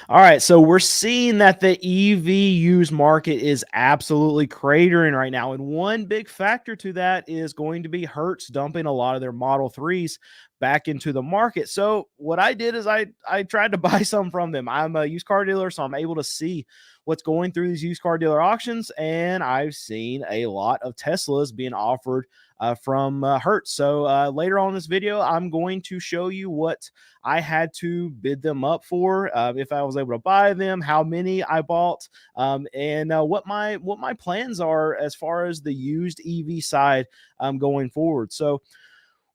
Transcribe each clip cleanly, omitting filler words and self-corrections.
All right, so we're seeing that the EV used market is absolutely cratering right now. And one big factor to that is going to be Hertz dumping a lot of their Model 3s back into the market. So what I did is I tried to buy some from them. I'm a used car dealer, so I'm able to see what's going through these used car dealer auctions, and I've seen a lot of Teslas being offered from Hertz. So later on in this video, I'm going to show you what I had to bid them up for, if I was able to buy them, how many I bought, and what my plans are as far as the used EV side going forward. So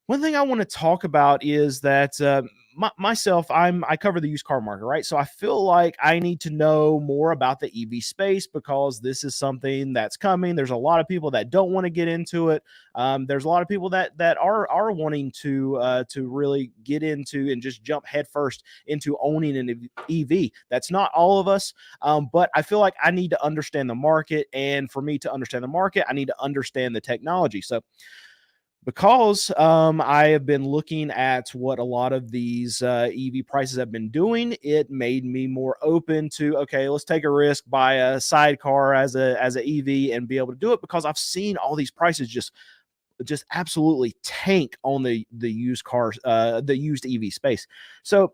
one thing I want to talk about is that myself, I cover the used car market, right? So I feel like I need to know more about the EV space because this is something that's coming. There's a lot of people that don't want to get into it. There's a lot of people that are wanting to really get into and just jump headfirst into owning an EV. That's not all of us, but I feel like I need to understand the market, and for me to understand the market, I need to understand the technology. So because I have been looking at what a lot of these EV prices have been doing, it made me more open to, okay, let's take a risk, buy a sidecar as a EV and be able to do it, because I've seen all these prices just absolutely tank on the used cars, the used EV space. So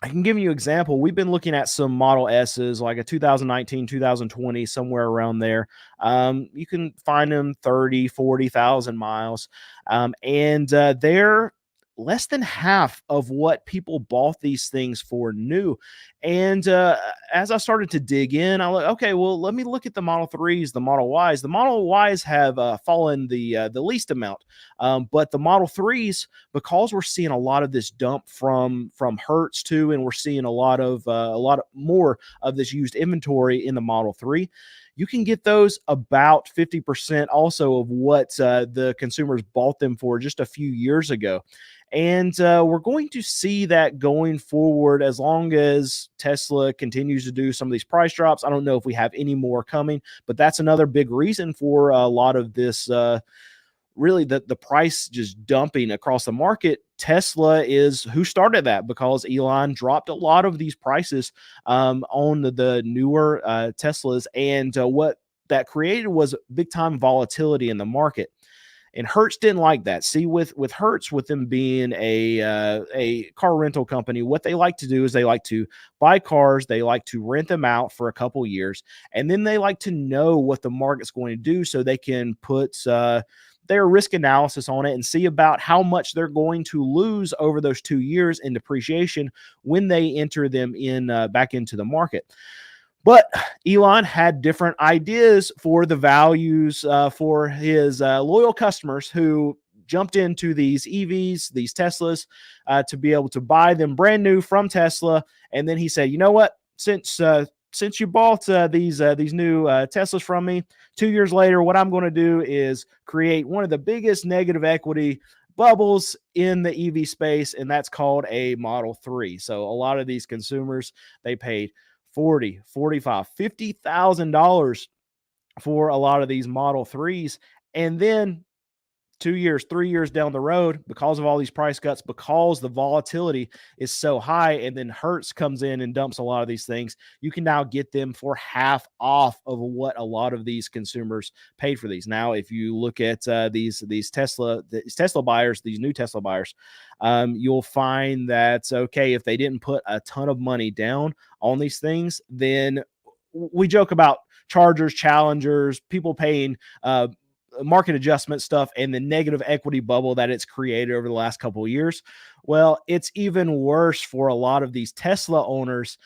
I can give you an example. We've been looking at some Model S's, like a 2019, 2020, somewhere around there. You can find them 30, 40,000 miles. And they're less than half of what people bought these things for new. And as I started to dig in, I like, okay, well, let me look at the Model 3s, the Model Ys. The Model Ys have fallen the least amount. But the Model 3s, because we're seeing a lot of this dump from Hertz too, and we're seeing a lot of more of this used inventory in the Model 3. You can get those about 50% also of what the consumers bought them for just a few years ago. And we're going to see that going forward as long as Tesla continues to do some of these price drops. I don't know if we have any more coming, but that's another big reason for a lot of this. Really, the price just dumping across the market. Tesla is who started that, because Elon dropped a lot of these prices on the newer Teslas, and what that created was big time volatility in the market. And Hertz didn't like that. See, with Hertz, with them being a car rental company, what they like to do is they like to buy cars, they like to rent them out for a couple years, and then they like to know what the market's going to do so they can put their risk analysis on it and see about how much they're going to lose over those 2 years in depreciation when they enter them in back into the market. But Elon had different ideas for the values for his loyal customers who jumped into these EVs, these Teslas, to be able to buy them brand new from Tesla. And then he said, you know what? Since you bought these new Teslas from me, 2 years later, what I'm going to do is create one of the biggest negative equity bubbles in the EV space, and that's called a Model 3. So a lot of these consumers, they paid 40, 45, $50,000 for a lot of these Model 3s. And then 2 years, 3 years down the road, because of all these price cuts, because the volatility is so high, and then Hertz comes in and dumps a lot of these things, you can now get them for half off of what a lot of these consumers paid for these. Now, if you look at these Tesla buyers, these new Tesla buyers, you'll find that, okay, if they didn't put a ton of money down on these things, then we joke about Chargers, Challengers, people paying market adjustment stuff and the negative equity bubble that it's created over the last couple of years. Well, it's even worse for a lot of these Tesla owners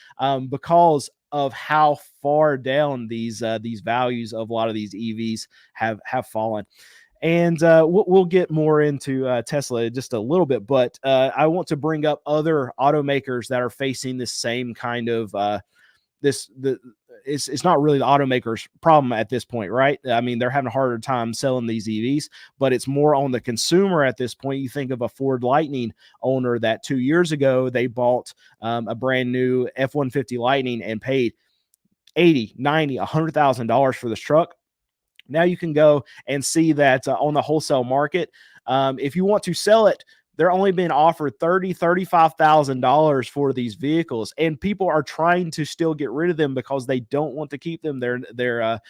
because of how far down these values of a lot of these EVs have fallen. And we'll get more into Tesla in just a little bit, but I want to bring up other automakers that are facing this same kind of it's not really the automaker's problem at this point, right? I mean, they're having a harder time selling these EVs, but it's more on the consumer at this point. You think of a Ford Lightning owner that 2 years ago, they bought a brand new F-150 Lightning and paid 80, 90, $100,000 for this truck. Now you can go and see that on the wholesale market, if you want to sell it they're only being offered $35,000 for these vehicles, and people are trying to still get rid of them because they don't want to keep them. They're not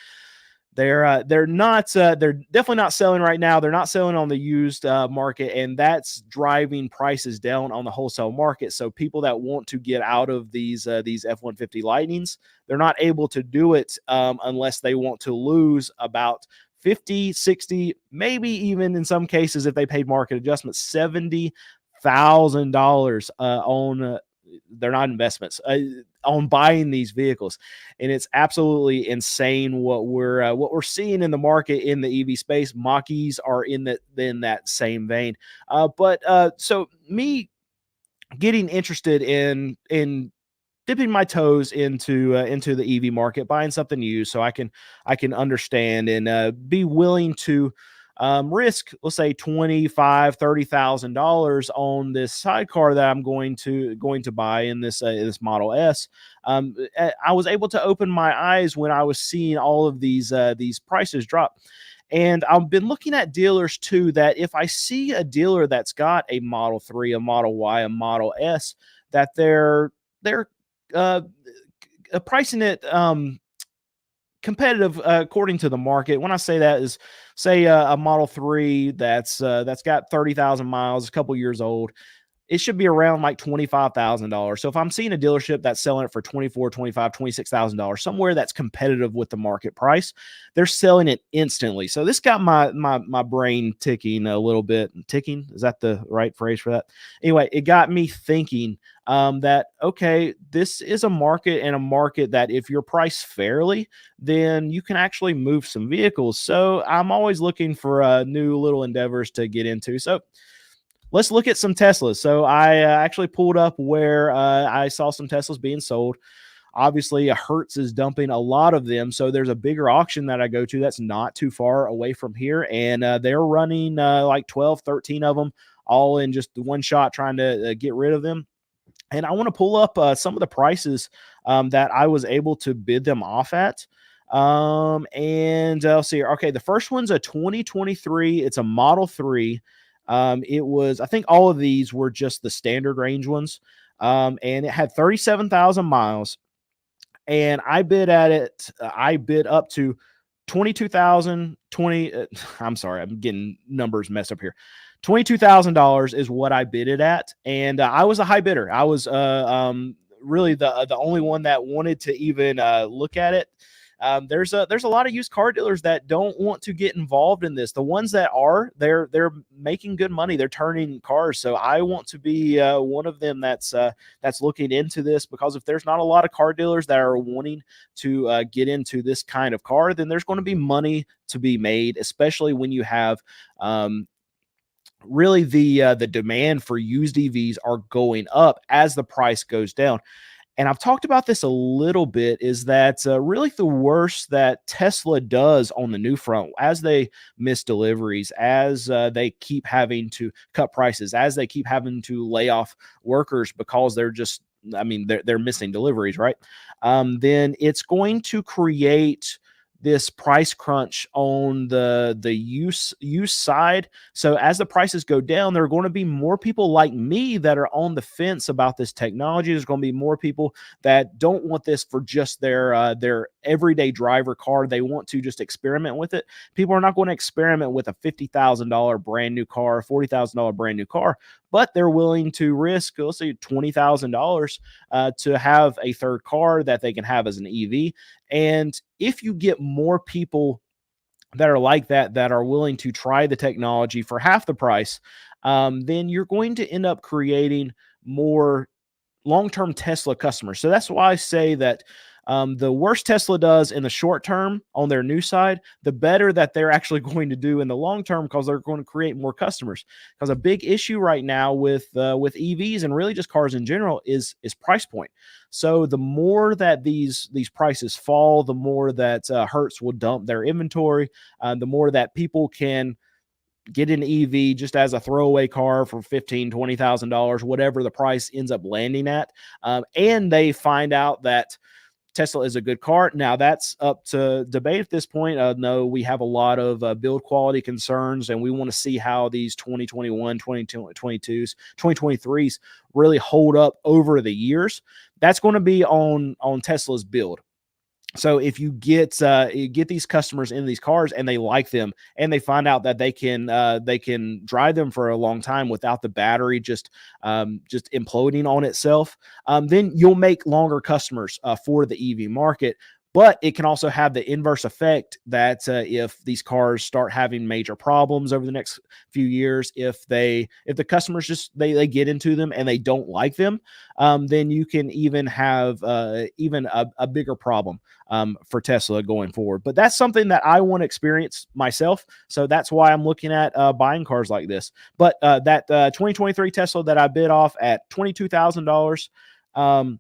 they're definitely not selling right now. They're not selling on the used market, and that's driving prices down on the wholesale market. So people that want to get out of these F-150 Lightnings, they're not able to do it unless they want to lose about 50, 60, maybe even in some cases, if they paid market adjustments, $70,000 on they're not investments, on buying these vehicles. And it's absolutely insane what we're seeing in the market in the EV space. Mach-E's are in that same vein. So me getting interested in dipping my toes into the EV market, buying something used, so I can understand and be willing to risk, let's say, $25,000-$30,000 on this sidecar that I'm going to buy in this Model S. I was able to open my eyes when I was seeing all of these prices drop. And I've been looking at dealers too, that if I see a dealer that's got a Model 3, a Model Y, a Model S, that they're uh, pricing it competitive according to the market. When I say that is, say a Model 3 that's got 30,000 miles, a couple years old, it should be around like $25,000. So if I'm seeing a dealership that's selling it for $24,000, $25,000, $26,000, somewhere that's competitive with the market price, they're selling it instantly. So this got my brain ticking a little bit. Ticking, is that the right phrase for that? Anyway, it got me thinking that, okay, this is a market, and a market that if you're priced fairly, then you can actually move some vehicles. So I'm always looking for new little endeavors to get into. So let's look at some Teslas. So I actually pulled up where I saw some Teslas being sold. Obviously, a Hertz is dumping a lot of them. So there's a bigger auction that I go to that's not too far away from here. And they're running like 12, 13 of them all in just one shot, trying to get rid of them. And I want to pull up some of the prices that I was able to bid them off at. And I'll see here. Okay, the first one's a 2023. It's a Model 3. It was, I think all of these were just the standard range ones. And it had 37,000 miles. And I bid at it. I bid up to 22,000, I'm sorry, I'm getting numbers messed up here. $22,000 is what I bid it at. And I was a high bidder. I was really the only one that wanted to even look at it. There's a lot of used car dealers that don't want to get involved in this. The ones that are, they're making good money. They're turning cars. So I want to be one of them that's looking into this, because if there's not a lot of car dealers that are wanting to get into this kind of car, then there's going to be money to be made, especially when you have really the demand for used EVs are going up as the price goes down. And I've talked about this a little bit, is that really the worst that Tesla does on the new front, as they miss deliveries, as they keep having to cut prices, as they keep having to lay off workers because they're missing deliveries, right? Then it's going to create this price crunch on the use side. So as the prices go down, there are going to be more people like me that are on the fence about this technology. There's going to be more people that don't want this for just their everyday driver car. They want to just experiment with it. People are not going to experiment with a $50,000 brand new car, $40,000 brand new car, but they're willing to risk, let's say, $20,000 to have a third car that they can have as an EV. And if you get more people that are like that are willing to try the technology for half the price, then you're going to end up creating more long-term Tesla customers. So that's why I say that the worse Tesla does in the short term on their new side, the better that they're actually going to do in the long term, because they're going to create more customers. Because a big issue right now with EVs and really just cars in general is price point. So the more that these prices fall, the more that Hertz will dump their inventory, the more that people can get an EV just as a throwaway car for $15,000, $20,000, whatever the price ends up landing at. And they find out that Tesla is a good car. Now that's up to debate at this point. No, we have a lot of build quality concerns, and we want to see how these 2021, 2022s, 2023s really hold up over the years. That's going to be on Tesla's build. So if you get these customers in these cars and they like them, and they find out that they can drive them for a long time without the battery just imploding on itself, then you'll make longer customers for the EV market. But it can also have the inverse effect that if these cars start having major problems over the next few years, if the customers just they get into them and they don't like them, then you can even have even a bigger problem for Tesla going forward. But that's something that I want to experience myself. So that's why I'm looking at buying cars like this. But that 2023 Tesla that I bid off at $22,000,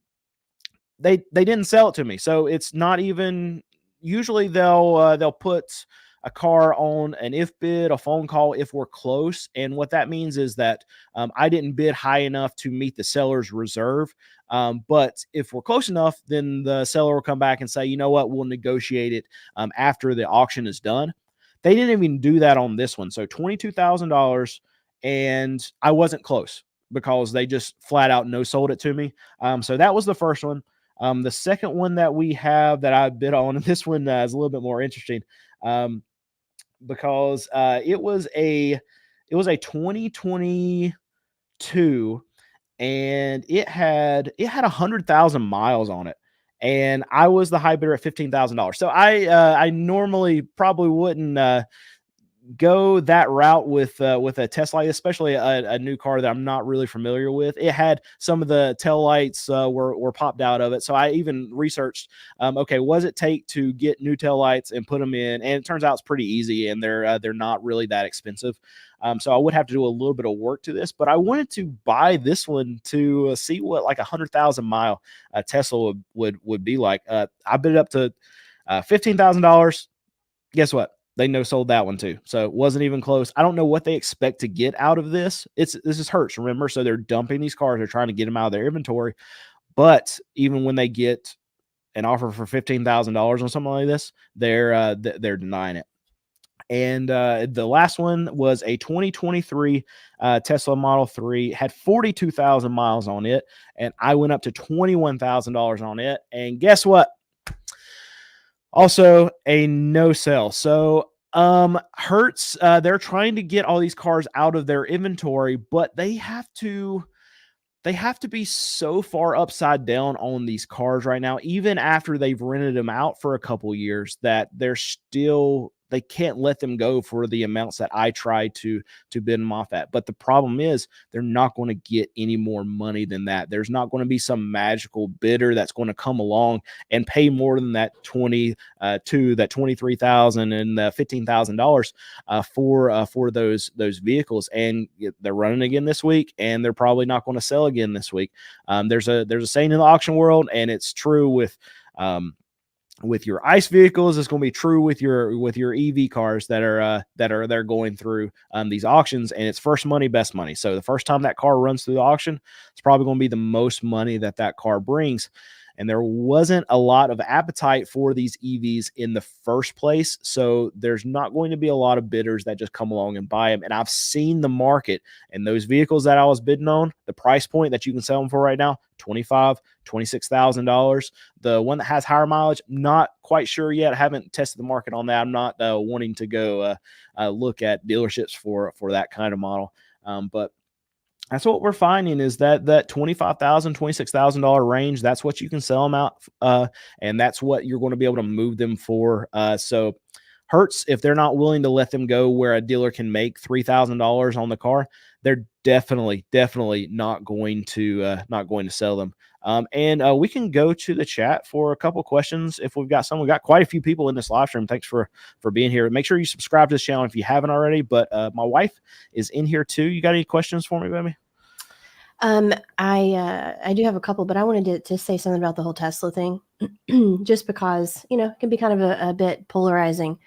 they didn't sell it to me. So it's not even, usually they'll put a car on an if bid, a phone call if we're close. And what that means is that I didn't bid high enough to meet the seller's reserve. But if we're close enough, then the seller will come back and say, you know what, we'll negotiate it after the auction is done. They didn't even do that on this one. So $22,000, and I wasn't close because they just flat out no sold it to me. So that was the first one. The second one that we have that I bid on, and this one is a little bit more interesting because it was a 2022, and it had 100,000 miles on it, and I was the high bidder at $15,000. So I normally probably wouldn't go that route with a Tesla, especially a new car that I'm not really familiar with. It had some of the tail lights were popped out of it. So I even researched, okay, what does it take to get new tail lights and put them in? And it turns out it's pretty easy, and they're not really that expensive. So I would have to do a little bit of work to this, but I wanted to buy this one to see what like 100,000 mile Tesla would be like. I bid it up to $15,000. Guess what? They no sold that one too. So it wasn't even close. I don't know what they expect to get out of this. This is Hertz, remember? So they're dumping these cars. They're trying to get them out of their inventory. But even when they get an offer for $15,000 on something like this, they're denying it. And the last one was a 2023 Tesla Model 3, had 42,000 miles on it, and I went up to $21,000 on it. And guess what? Also a no sell. So Hertz, they're trying to get all these cars out of their inventory, but they have to be so far upside down on these cars right now, even after they've rented them out for a couple years, that they can't let them go for the amounts that I try to bid them off at. But the problem is they're not going to get any more money than that. There's not going to be some magical bidder that's going to come along and pay more than that $23,000 and $15,000 for those vehicles. And they're running again this week, and they're probably not going to sell again this week. There's a saying in the auction world, and it's true with your ICE vehicles. It's going to be true with your EV cars that are going through these auctions, and it's first money, best money. So the first time that car runs through the auction, it's probably going to be the most money that car brings. And there wasn't a lot of appetite for these EVs in the first place. So there's not going to be a lot of bidders that just come along and buy them. And I've seen the market, and those vehicles that I was bidding on, the price point that you can sell them for right now, $26,000. The one that has higher mileage, not quite sure yet. I haven't tested the market on that. I'm not wanting to go look at dealerships for that kind of model. But that's what we're finding, is that $25,000, $26,000 range. That's what you can sell them out, and that's what you're going to be able to move them for. So Hertz, if they're not willing to let them go where a dealer can make $3,000 on the car, they're definitely not going to sell them. And we can go to the chat for a couple questions if we've got some. We've got quite a few people in this live stream. Thanks for being here. Make sure you subscribe to this channel if you haven't already. But my wife is in here too. You got any questions for me, baby? I do have a couple, but I wanted to say something about the whole Tesla thing, just because, it can be kind of a bit polarizing.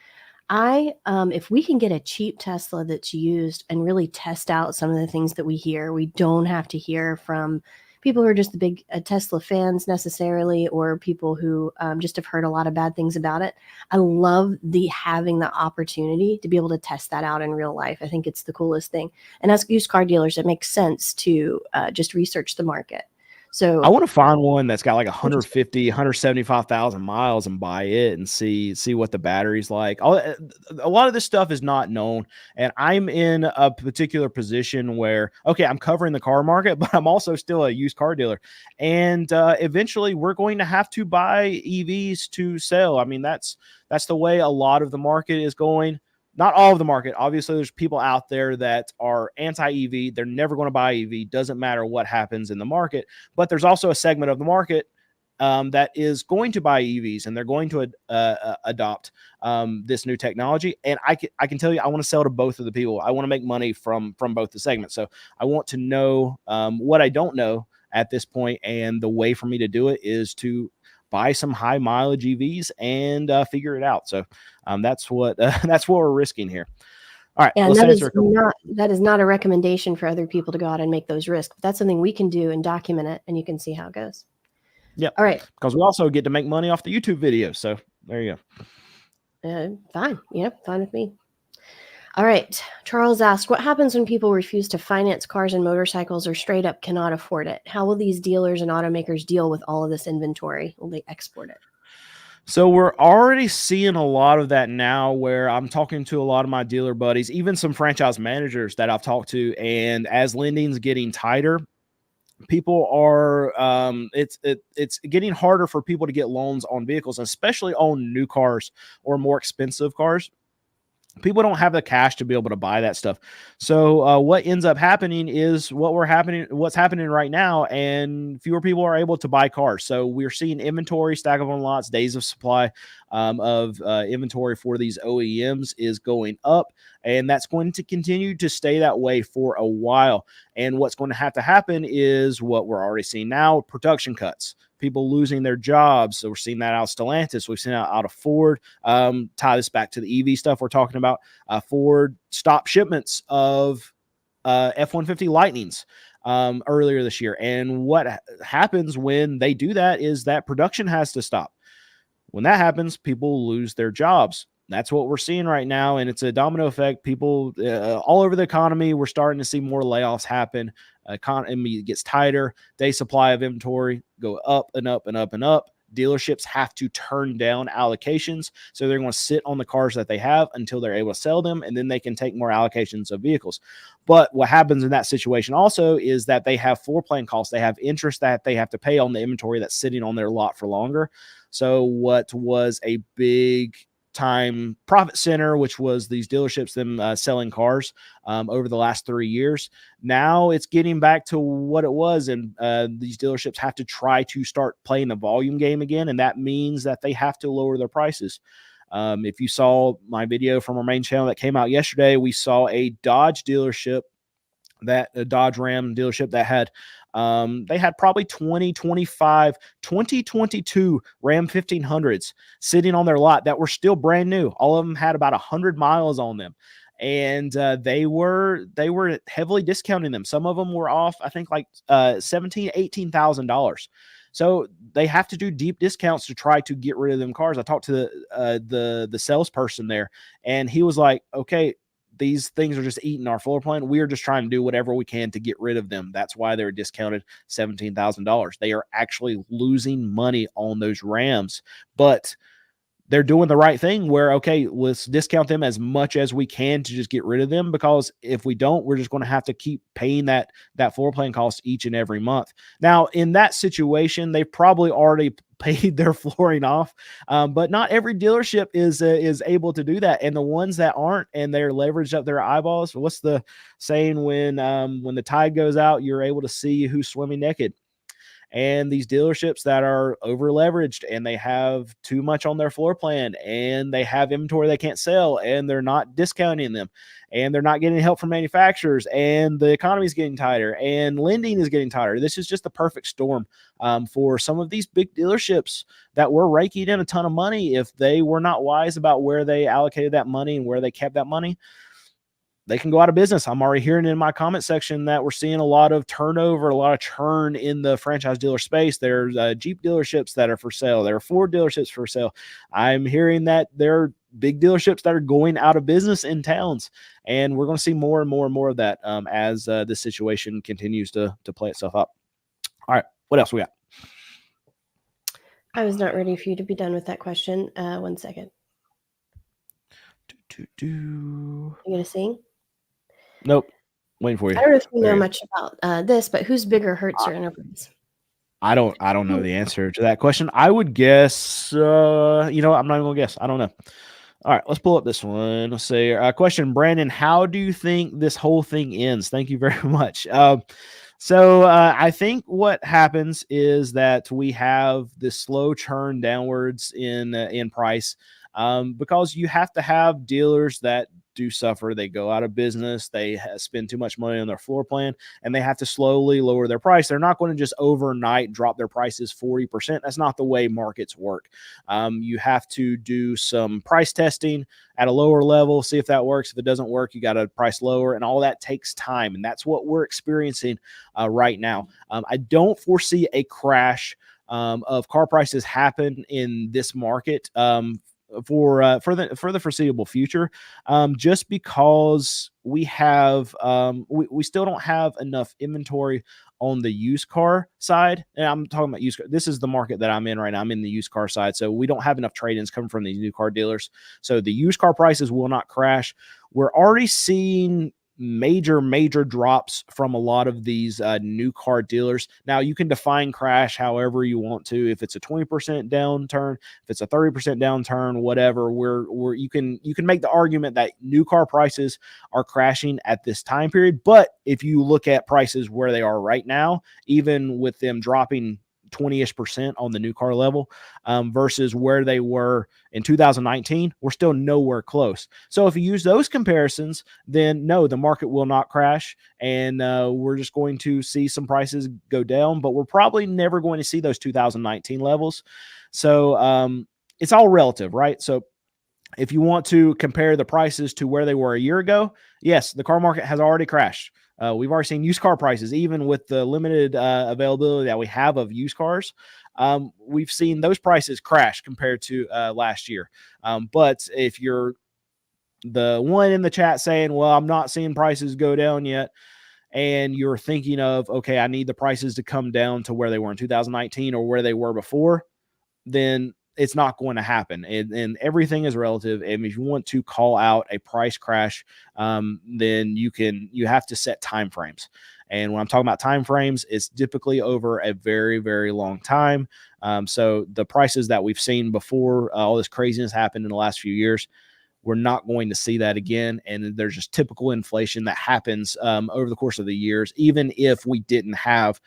If we can get a cheap Tesla that's used and really test out some of the things that we hear, we don't have to hear from people who are just the big Tesla fans necessarily, or people who just have heard a lot of bad things about it. I love having the opportunity to be able to test that out in real life. I think it's the coolest thing. And as used car dealers, it makes sense to just research the market. So I want to find one that's got like 150, 175,000 miles and buy it and see what the battery's like. A lot of this stuff is not known, and I'm in a particular position where, okay, I'm covering the car market, but I'm also still a used car dealer, and eventually we're going to have to buy EVs to sell. I mean, that's the way a lot of the market is going. Not all of the market. Obviously, there's people out there that are anti-EV. They're never going to buy EV. Doesn't matter what happens in the market. But there's also a segment of the market that is going to buy EVs, and they're going to adopt this new technology. And I can tell you, I want to sell to both of the people. I want to make money from both the segments. So I want to know what I don't know at this point, and the way for me to do it is to buy some high mileage EVs and figure it out. So that's what we're risking here. All right. And that is not a recommendation for other people to go out and make those risks. That's something we can do and document it, and you can see how it goes. Yeah. All right. Because we also get to make money off the YouTube videos. So there you go. Fine. Fine with me. All right. Charles asked, what happens when people refuse to finance cars and motorcycles or straight up cannot afford it? How will these dealers and automakers deal with all of this inventory? Will they export it? So we're already seeing a lot of that now, where I'm talking to a lot of my dealer buddies, even some franchise managers that I've talked to. And as lending's getting tighter, people are it's getting harder for people to get loans on vehicles, especially on new cars or more expensive cars. People don't have the cash to be able to buy that stuff. So what ends up happening is what's happening right now, and fewer people are able to buy cars. So we're seeing inventory stack up on lots, days of supply of inventory for these OEMs is going up, and that's going to continue to stay that way for a while. And what's going to have to happen is what we're already seeing now: production cuts, people losing their jobs. So we're seeing that out of Stellantis. We've seen that out of Ford. Tie this back to the EV stuff we're talking about. Ford stopped shipments of F-150 Lightnings earlier this year. And what happens when they do that is that production has to stop. When that happens, people lose their jobs. That's what we're seeing right now, and it's a domino effect. People all over the economy, we're starting to see more layoffs happen. Economy gets tighter. Day supply of inventory go up and up and up and up. Dealerships have to turn down allocations, so they're going to sit on the cars that they have until they're able to sell them, and then they can take more allocations of vehicles. But what happens in that situation also is that they have floor plan costs. They have interest that they have to pay on the inventory that's sitting on their lot for longer. So what was a big time profit center, which was these dealerships, them selling cars over the last 3 years, now it's getting back to what it was, and these dealerships have to try to start playing the volume game again, and that means that they have to lower their prices. If you saw my video from our main channel that came out yesterday, we saw a Dodge dealership, that a Dodge Ram dealership that had they had probably 2022 Ram 1500s sitting on their lot that were still brand new. All of them had about 100 miles on them, and they were heavily discounting them. Some of them were off, I think, like $18,000. So they have to do deep discounts to try to get rid of them cars. I talked to the salesperson there, and he was like, okay, these things are just eating our floor plan. We are just trying to do whatever we can to get rid of them. That's why they're discounted $17,000. They are actually losing money on those Rams, but they're doing the right thing where, okay, let's discount them as much as we can to just get rid of them, because if we don't, we're just going to have to keep paying that floor plan cost each and every month. Now, in that situation, they probably already paid their flooring off, but not every dealership is able to do that. And the ones that aren't, and they're leveraged up their eyeballs. What's the saying? When the tide goes out, you're able to see who's swimming naked. And these dealerships that are over leveraged, and they have too much on their floor plan, and they have inventory they can't sell, and they're not discounting them, and they're not getting help from manufacturers, and the economy is getting tighter, and lending is getting tighter. This is just the perfect storm for some of these big dealerships that were raking in a ton of money. If they were not wise about where they allocated that money and where they kept that money, they can go out of business. I'm already hearing in my comment section that we're seeing a lot of turnover, a lot of churn in the franchise dealer space. There's Jeep dealerships that are for sale. There are Ford dealerships for sale. I'm hearing that there are big dealerships that are going out of business in towns, and we're going to see more and more and more of that as this situation continues to play itself out. All right, what else we got? I was not ready for you to be done with that question. 1 second. You gonna sing? Nope. Waiting for you. I don't know if you know much about this, but who's bigger, Hertz or Enterprise? I don't know the answer to that question. I would guess, you know, I'm not even gonna guess. I don't know. All right, let's pull up this one. Let's see. Question, Brandon, how do you think this whole thing ends? Thank you very much. So I think what happens is that we have this slow churn downwards in price, because you have to have dealers that do suffer. They go out of business. They spend too much money on their floor plan, and they have to slowly lower their price. They're not going to just overnight drop their prices 40%. That's not the way markets work. You have to do some price testing at a lower level, see if that works. If it doesn't work, you got to price lower, and all that takes time. And that's what we're experiencing right now. I don't foresee a crash of car prices happen in this market for the foreseeable future, just because we have we still don't have enough inventory on the used car side. And I'm talking about used car. This is the market that I'm in right now. I'm in the used car side, so we don't have enough trade-ins coming from these new car dealers, so the used car prices will not crash. We're already seeing major drops from a lot of these new car dealers. Now, you can define crash however you want to. If it's a 20% downturn, if it's a 30% downturn, whatever, you can make the argument that new car prices are crashing at this time period. But if you look at prices where they are right now, even with them dropping 20-ish% on the new car level versus where they were in 2019, we're still nowhere close. So if you use those comparisons, then no, the market will not crash, and we're just going to see some prices go down, but we're probably never going to see those 2019 levels. So it's all relative, right? So if you want to compare the prices to where they were a year ago, yes, the car market has already crashed. We've already seen used car prices, even with the limited availability that we have of used cars. We've seen those prices crash compared to last year. But if you're the one in the chat saying, well, I'm not seeing prices go down yet, and you're thinking of, okay, I need the prices to come down to where they were in 2019 or where they were before, then it's not going to happen. And everything is relative. And if you want to call out a price crash, then you have to set time frames. And when I'm talking about time frames, it's typically over a very long time. So the prices that we've seen before all this craziness happened in the last few years, we're not going to see that again. And there's just typical inflation that happens over the course of the years. Even if we didn't have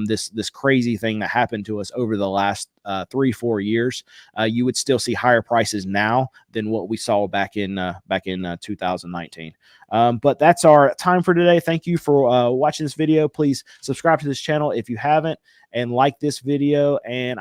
this crazy thing that happened to us over the last 3-4 years, you would still see higher prices now than what we saw back in 2019. But that's our time for today. Thank you for watching this video. Please subscribe to this channel if you haven't, and like this video. And